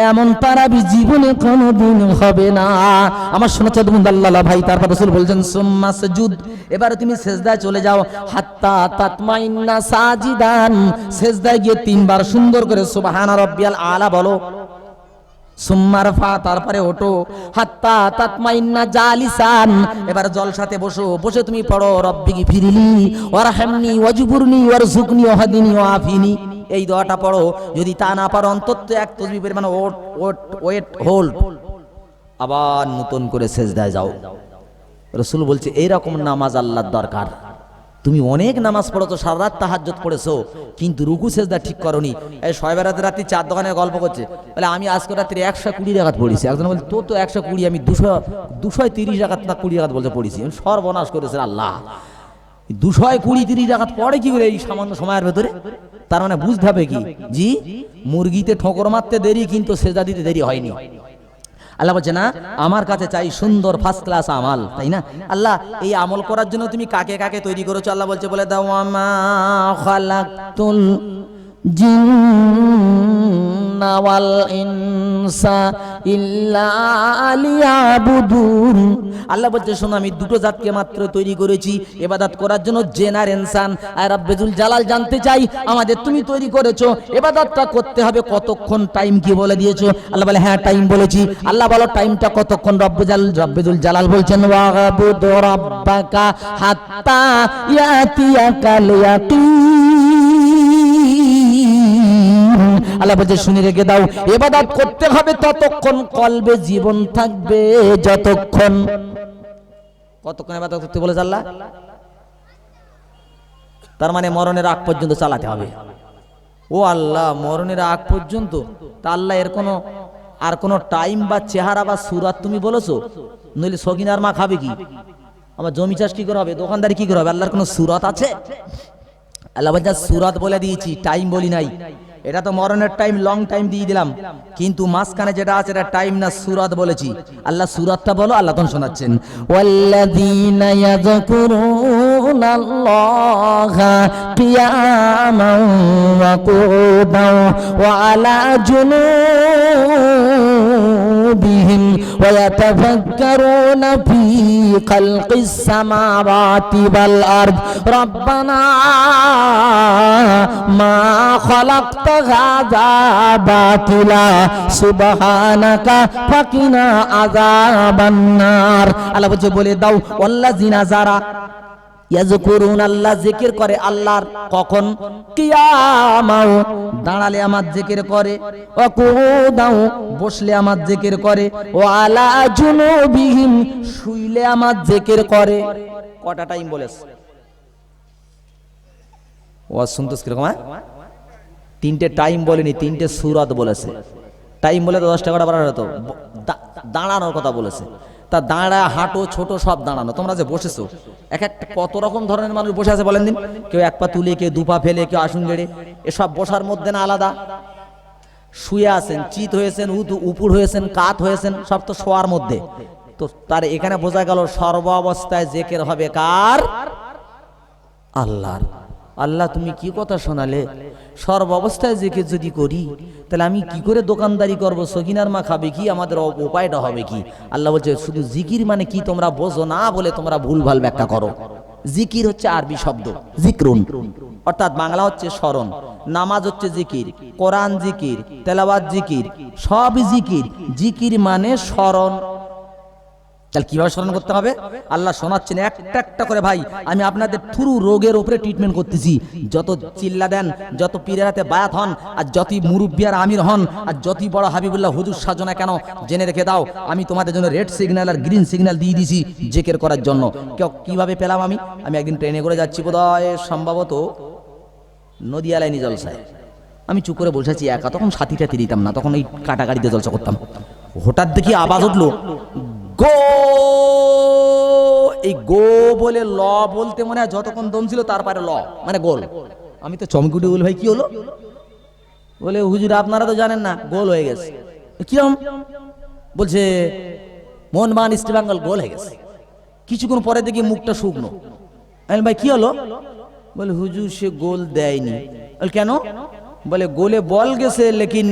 এমন তারাবি জীবনে কোনোদিন হবে না। আমার শোনাচ্ছে আল্লাহ ভাই। তারপর রাসূল বলছেন সুম্মা সুজুদ, এবারে তুমি সিজদায় চলে যাও। হাত্তা তাতমাইন্না সাজিদান, সিজদায় গিয়ে তিনবার সুন্দর করে সুবহানা রাব্বিয়াল আলা বলো। সুম্মা রফা, তারপরে ওঠো। হাত্তা তাতমাইন্না জালিসান, এবার জলসাতে বসো, বসে তুমি পড়ো রব্বিগি ফিরিলি ওয়ারহামনি ওয়াজবুরনি ওয়ারযুকনি ওয়াহদিনি ওয়াআফিনি, এই দোয়াটা পড়ো। যদি তা না পারো অন্তত এক তাসবিহ পরিমাণ ওয়েট হোল্ড, আবার নতুন করে সিজদায় যাও। রাসূল বলছে এইরকম নামাজ আল্লাহর দরকার। তুমি অনেক নামাজ পড়েছো, সারা রাত তাহাজ্জুদ পড়েছো, কিন্তু রুকু সিজদা ঠিক করনি। এই শবে বরাতে রাতে চার দোকানে গল্প করছে, বলে আমি আজকে রাতে 120 রাকাত পড়েছি। একজন বলে তো 120, আমি 230 রাকাত না 20 রাকাত বলতে পড়েছি। সর্বনাশ করেছে আল্লাহ। 220-30 রাকাত পড়ে কি করে এই সামান্য সময়ের ভেতরে? তার মানে বুঝতে হবে কি, জি মুরগিতে ঠোকর মারতে দেরি, কিন্তু সিজদা দিতে দেরি হয়নি। আল্লাহ বলছে না, আমার কাছে চাই সুন্দর ফার্স্ট ক্লাস আমল, তাই না? আল্লাহ এই আমল করার জন্য তুমি কাকে কাকে তৈরি করেছো? আল্লাহ বলছে, বলে দাও মা খালাকতুল জিন্না ওয়াল ইনসা ইল্লা লিয়াবুদুন। আল্লাহ বলছে শোনো, আমি দুটো জাতকে মাত্র তৈরি করেছি ইবাদত করার জন্য, জিন আর ইনসান। আর রব্বুল জালাল জানতে চাই আমাদের তুমি তৈরি করেছো, ইবাদতটা করতে হবে কতক্ষণ, টাইম কি বলে দিয়েছো? আল্লাহ বলে হ্যাঁ টাইম বলেছি। আল্লাহ বলো টাইমটা কতক্ষণ? রব্বুল জালাল বলছেন ওয়াবুদ রাব্বাকা হাত্তা ইয়াতিয়াকাল ইয়াকিন। আল্লাহ বলছে শুনে রেখে দাও, ইবাদত করতে হবে ততক্ষণ কলবে জীবন থাকবে, যতক্ষণ। কতক্ষণ ইবাদত করতে বলেছে আল্লাহ? তার মানে মরণের আগ পর্যন্ত চালাতে হবে। ও আল্লাহ, মরণের আগ পর্যন্ত? তা আল্লাহ এর কোনো টাইম বা চেহারা বা সুরাত তুমি বলেছো? নইলে সগিনার মা খাবে কি? আমার জমি চাষ কি করে হবে, দোকানদারি কি করে হবে? আল্লাহর কোনো সুরাত আছে? আল্লাহ বলছে সুরাত বলে দিয়েছি, টাইম বলি নাই। এটা তো মরণের টাইম, লং টাইম দিয়ে দিলাম, কিন্তু মাঝখানে যেটা আছে এটা টাইম না, সুরাত বলেছি। আল্লাহ সুরাতটা বলো। আল্লাহ তখন শোনাচ্ছেন ওয়াল্লাযীনা ইয়াযকুরুনাল্লাহা কিয়ামান ওয়া কুউদান ওয়া আলা জুনুবিহিম ওয়া ইয়াতাফাক্কারুনা ফী খালকিস সামাওয়াতি ওয়াল আরদ রব্বানা মা খালাকতা হাযা বাতিলা সুবহানাকা ফাকিনা আযাবান নার। আল্লাহ বলছে বলে দাও ওয়াল্লাযিনা যারা ইয়াযকুরুন, আল্লাহ জিকির করে আল্লাহর কখন? কিয়ামাও, দাঁড়ালে আমার জিকির করে, ওয়া কুউদাও, বসলে আমার জিকির করে, ও আলা জুনুবিহিম, শুইলে আমার জিকির করে। কটা টাইম বলেছে? ওয়া শুনতেছ কিরকম? তিনটে টাইম বলেনি, তিনটে সুরাত বলেছে। টাইম বলে তো 10 টাকা বাড়ানো হতো, দাঁড়ানোর কথা বলেছে। তা দাঁড়া, হাঁটো, ছোট সব দাঁড়ানো। তোমরা যে বসেছো, এক একটা কত রকম ধরনের মানুষ বসে আছে বলেন দিন। কেউ এক পা তুলে, কেউ দুপা ফেলে, কেউ আসন গেড়ে, এসব বসার মধ্যে না আলাদা। শুয়ে আছেন, চিত হয়েছেন, উপুর হয়েছেন, কাত হয়েছেন, সব তো শোয়ার মধ্যে। তো তার এখানে বোঝা গেল সর্ব অবস্থায় জিকির হবে কার? আল্লাহর। আল্লাহ তুমি কি কথা শোনালে? সর্ব অবস্থায় জিকির যদি করি, তাহলে আমি কি করে দোকানদারি করবো? সকিনার মা খাবে কি? আমাদের উপায়টা হবে কি? আল্লাহ বলছে শুধু জিকির মানে কি তোমরা বোঝো না বলে তোমরা ভুলভাল ব্যাখ্যা করো। জিকির হচ্ছে আরবি শব্দ জিকরুন, অর্থাৎ বাংলা হচ্ছে স্মরণ। নামাজ হচ্ছে জিকির, কোরআন জিকির, তেলাওয়াত জিকির, সব জিকির। জিকির মানে স্মরণ। তাহলে কিভাবে স্মরণ করতে হবে? আল্লাহ শোনাচ্ছেন একটা একটা করে। ভাই আমি আপনাদের থ্রু রোগের উপরে ট্রিটমেন্ট করতেছি। যত চিল্লা দেন, যত পীরের হাতে বায়াত হন, আর যতই মুরব্বি আর আমির হন, আর যতই বড় হাবিবুল্লাহ হুজুর সাজনা কেন, জেনে রেখে দাও আমি তোমাদের জন্য রেড সিগন্যাল আর গ্রিন সিগন্যাল দিয়ে দিয়েছি জিকির করার জন্য। কিভাবে পেলাম? আমি একদিন ট্রেনে করে যাচ্ছি, বোধহয় সম্ভবত নদিয়া লাইনি জলসায়। আমি চুপ করে বসেছি একা, তখন সাথীটা দিতাম না, তখন এই কাটাকাটিতে জলসা করতাম। হঠাৎ দেখি আওয়াজ উঠলো গো। এই গো বলে ল বলতে মনে হয় যতক্ষণ দম ছিল তারপরে ল মানে গোল। আমি তো চমকুটি বলি, ভাই কি হলো? বলে হুজুর আপনারা তো জানেন না, গোল হয়ে গেছে। কিরম? বলছে মোহনবাগান ইস্ট বেঙ্গল গোল হয়ে গেছে। কিছুক্ষণ পরে দেখি মুখটা শুকনো। আমি ভাই কি হলো? বলে হুজুর সে গোল দেয়নি। কেন? বলে গোলে বল গেছে লেকিন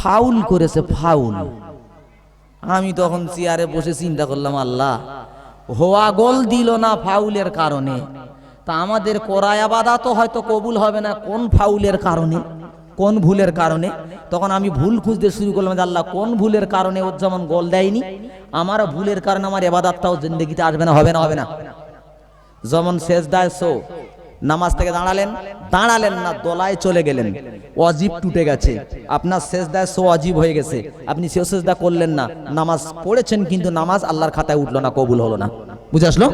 ফাউল করেছে, ফাউল। আমি তখন চেয়ারে বসে চিন্তা করলাম, আল্লাহ, হওয়া গোল দিল না ফাউলের কারণে, তা আমাদের করা ইবাদত তো হয়তো কবুল হবে না কোন ফাউলের কারণে, কোন ভুলের কারণে। তখন আমি ভুল খুঁজতে শুরু করলাম যে আল্লাহ, কোন ভুলের কারণে ওর যেমন গোল দেয়নি, আমার ভুলের কারণে আমার ইবাদতটাও জিন্দেগিতে আসবে না, হবে না, হবে না। যেমন সেজদায় সো, নামাজ থেকে দাঁড়ালেন না, দোলায় চলে গেলেন, ওয়াজিব টুটে গেছে, আপনার সেজদায় সো ওয়াজিব হয়ে গেছে, আপনি সেও সেজদা করলেন না, নামাজ পড়েছেন কিন্তু নামাজ আল্লাহর খাতায় উঠলো না, কবুল হলো না। বুঝে আসলো?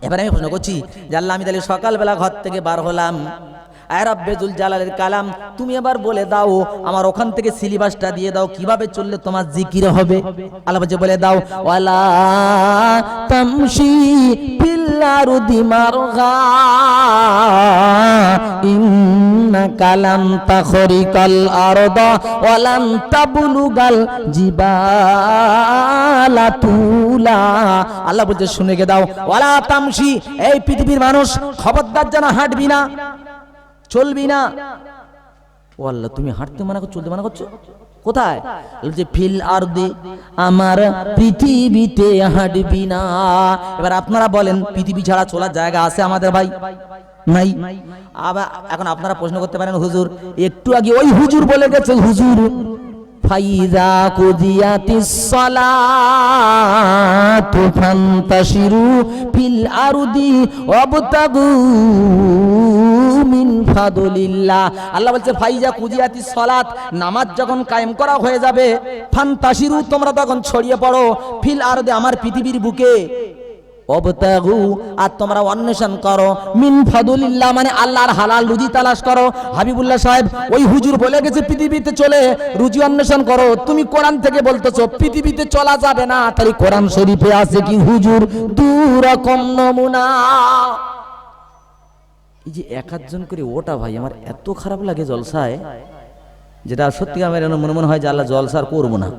এবার আমি প্রশ্ন করছি যে আল্লাহ, আমি তাহলে সকালবেলা ঘর থেকে বার হলাম, আয় রাব্বে জুল জালালের কালাম, তুমি এবার বলে দাও, আমার ওখান থেকে সিলেবাসটা দিয়ে দাও, কিভাবে চললে তোমার জিকির হবে। আল্লাহ বলে দাও, ওয়ালা তামশি ফিল আরদি মারগা ইন্নাকা লান তাখরিকাল আরদা ওয়া লান তাবলুগাল জিবালা তুলা। আল্লাহ বলছে শুনে গে দাও, ওয়ালা তামশি, এই পৃথিবীর মানুষ খবরদার যেন হাঁটবি না, চলবি না। ও আল্লাহ, তুমি হাঁটতে মানা করছো, চলতে মানা করছো, কোথায়? বলছে ফিল আরদি, আমার পৃথিবীতে হাঁটবি না। এবার আপনারা বলেন, পৃথিবী ছাড়া চলার জায়গা আছে আমাদের ভাই? নাই। আবার এখন আপনারা প্রশ্ন করতে পারেন, হুজুর একটু আগে ওই হুজুর বলে গেছে, হুজুর ফাইজা কুদিয়াতিস সালাতু ফান্তাশিরু ফিল আরদি ওয়াবতাগু মিন ফাদলিল্লাহ। আল্লাহ বলছে ফাইজা কুদিয়াতিস সালাত, নামাজ যখন কায়েম করা হয়ে যাবে, ফান্তাশিরু, তোমরা তখন ছড়িয়ে পড়ো, ফিল আরদি, আমার পৃথিবীর বুকে, ওয়াবতাগু, আর তোমরা অন্বেষণ করো, মিন ফাদলিল্লাহ, মানে আল্লাহর হালাল রুজি তালাশ করো। হাবিবুল্লাহ সাহেব, ওই হুজুর বলে গেছে পৃথিবীতে চলে রুজি অন্বেষণ করো, তুমি কোরআন থেকে বলতেছো পৃথিবীতে চলা যাবে না, তাহলে কোরআন শরীফে আছে কি হুজুর? দুরকম নমুনা। এই যে এক আধজন করে ওটা ভাই আমার এত খারাপ লাগে জলসায়, যেটা সত্যি আমার মনে হয় যে আল্লাহ জলসার করবো না।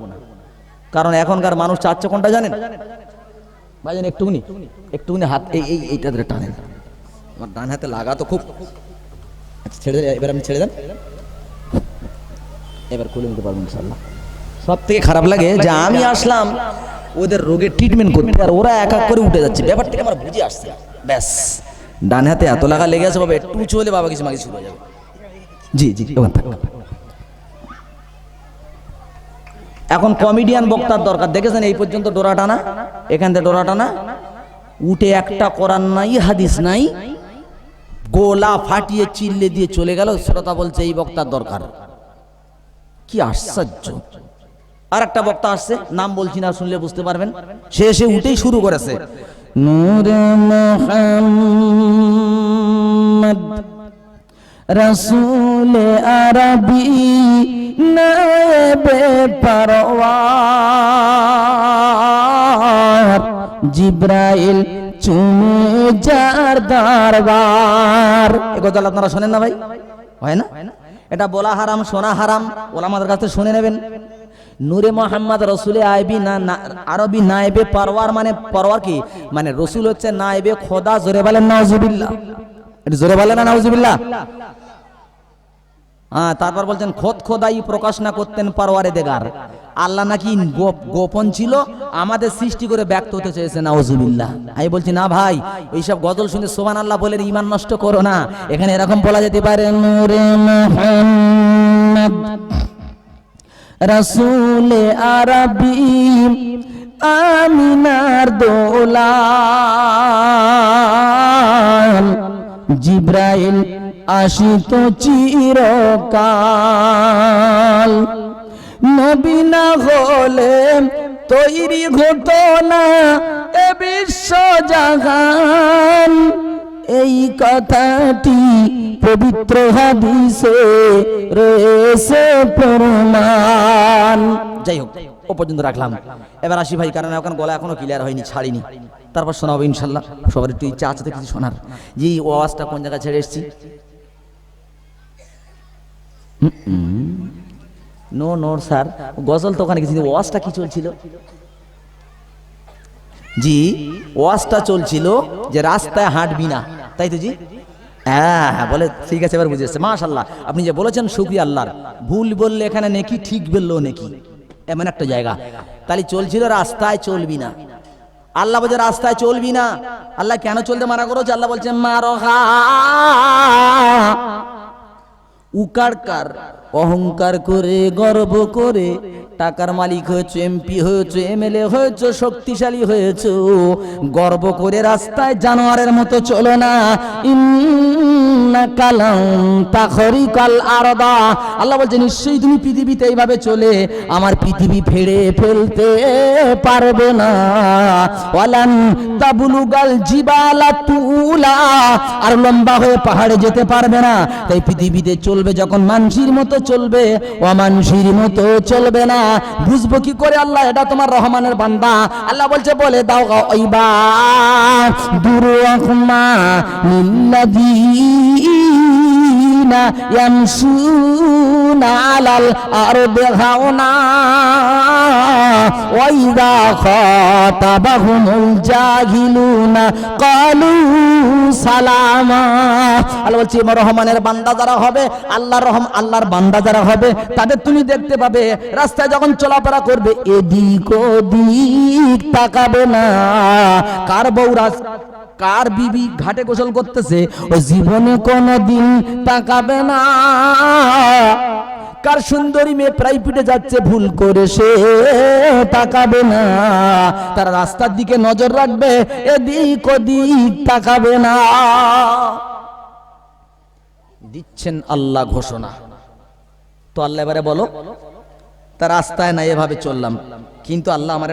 কারণ এখনকার মানুষ চাচ্ছে কোনটা জানেন ভাইজান? একটুখানি হাত এইটা ধরে টানেন, আমার ডান হাতে লাগা তো খুব। আচ্ছা ছেড়ে দেন, এবার আপনি ছেড়ে দেন, এবার খুলে নিতে পারবেন ইনশাআল্লাহ। সব থেকে খারাপ লাগে যে আমি আসলাম ওদের রোগের ট্রিটমেন্ট করতে, আর ওরা এক এক করে উঠে যাচ্ছে, ব্যাপারটা আমার বুঝে আসছে। ব্যাস, ডান হাতে এত লাগা লেগে আছে বাবা, একটু চলে বাবা কিছু মাগি শুরু হয়ে যাবে। জি জি, এখন কমেডিয়ান বক্তার দরকার। দেখেছেন এই পর্যন্ত ডোরা টানা, এখান থেকে ডোরা টানা, উঠে একটা কোরআন নাই, হাদিস নাই, গোলা ফাটিয়ে চিল্লে দিয়ে চলে গেল। শ্রোতা বলছে এই বক্তার দরকার। কি আশ্চর্য! আর একটা বক্তা আসছে, নাম বলছি না, শুনলে বুঝতে পারবেন, সে এসে উঠেই শুরু করেছে, নূরে মুহাম্মদ রাসূলে আরবি নায়েবে পারওয়ার জিব্রাইল চুমে যার দরবার। এই কথা আপনারা শোনেন না ভাই? হয় না? এটা বলা হারাম, শোনা হারাম, ওলামাদের কাছে শুনে নেবেন। নূরে মোহাম্মদ রসুলে আইবি না আরবি নায়েবে পারওয়ার, মানে পারওয়ার কি মানে? রসুল হচ্ছে নায়েবে খোদা। জোরে বলেন নাউজুবিল্লাহ, এটা জোরে বলেন না নাউজুবিল্লাহ। হ্যাঁ, তারপর বলছেন খোদ খোদাই প্রকাশ না করতেন পারওয়ারে দেগার। আল্লাহ নাকি গোপন ছিল, আমাদের সৃষ্টি করে ব্যক্ত হতে চেয়েছে, নাউজুবিল্লাহ। আমি বলছি না ভাই, এইসব গজল শুনে সুবহানাল্লাহ বলে ঈমান নষ্ট করো না। এখানে এরকম বলা যেতে পারে, নূরে মুহাম্মদ রাসূলে আরবি আমিনার দোলাল জিব্রাইল আসিত চিরকাল। নবী না হলে তৈরি হতো না এ বিশ্ব জাহান। এই কথাটি পবিত্র হাদিসে রয়েছে প্রমাণ। যাই হোক, ও পর্যন্ত রাখলাম। এবার আসি ভাই, কারণ এখন গলা এখনো ক্লিয়ার হয়নি, ছাড়িনি, তারপর শোনাবো ইনশাল্লাহ। সবার একটু ইচ্ছা আছে কিছু শোনার, যে এই আওয়াজটা কোন জায়গায় ছেড়ে এসেছি। নো নো স্যার, গজল তো ওখানে কিছু, ওয়াজটা কি চলছিল? জি, ওয়াজটা চলছিল যে রাস্তায় হাঁটবি না, তাই তো জি? হ্যাঁ হ্যাঁ বলে ঠিক আছে, এবার বুঝেছে, মাশাআল্লাহ। আপনি যে বলেছেন শুকরিয়া আল্লাহর, ভুল বললে এখানে নেকি, ঠিক বললেও নেকি, এমন একটা জায়গা। তাহলে চলছিল রাস্তায় চলবি না, আল্লাহ বলছে রাস্তায় চলবি না। আল্লাহ কেন চলতে মানা করেছে? আল্লাহ বলছে মারহা উকারকার অহংকার করে গর্ব করে টাকার মালিক হয়েছে, এমপি হয়েছে, এমএলএ হয়েছে, শক্তিশালী হয়েছে, গর্ব করে রাস্তায় জানোয়ারের মতো চলো না। ইন্নাকা লান তাখরিকাল আরদা, আল্লাহ বলছে নিশ্চয়ই তুমি পৃথিবীতে এইভাবে চলে আমার পৃথিবী ফেড়ে ফেলতে পারবে না। ওয়ালান তাবলুগাল জিবালা তুলা, আর লম্বা হয়ে পাহাড়ে যেতে পারবে না। তাই পৃথিবীতে চলবে যখন মানসির মতো চলবে, অমানসির মতো চলবে না। বুঝবো কি করে আল্লাহ এটা তোমার রহমানের বান্দা? আল্লাহ বলছে বলে দাও ওইবা দুরুহমা লিল্লাযীনা ইয়ামশুনা আলাল আরদি হাওনা ওয়া ইযা খাতাবাহুমুল জাহিলুনা ক্বালু সালামা। আল্লাহ বলছে রহমানের বান্দা যারা হবে, আল্লাহর বান্দা যারা হবে, তাদের তুমি দেখতে পাবে রাস্তায় যখন চলাফেরা করবে এদিক ওদিক তাকাবে না। কার বউ কার বিবি ঘাটে গোসল করতেছে ও জীবনে কোনদিন তাকাবে না। কার সুন্দরী মেয়ে প্রাইভেটে যাচ্ছে ভুল করে সে তাকাবে না। তারা রাস্তার দিকে নজর রাখবে, এদিক ওদিক তাকাবে না। দিচ্ছেন আল্লাহ ঘোষণা। তো আল্লাহ এবারে বলো, তার রাস্তায় না এভাবে চললাম, কিন্তু আল্লাহ আমার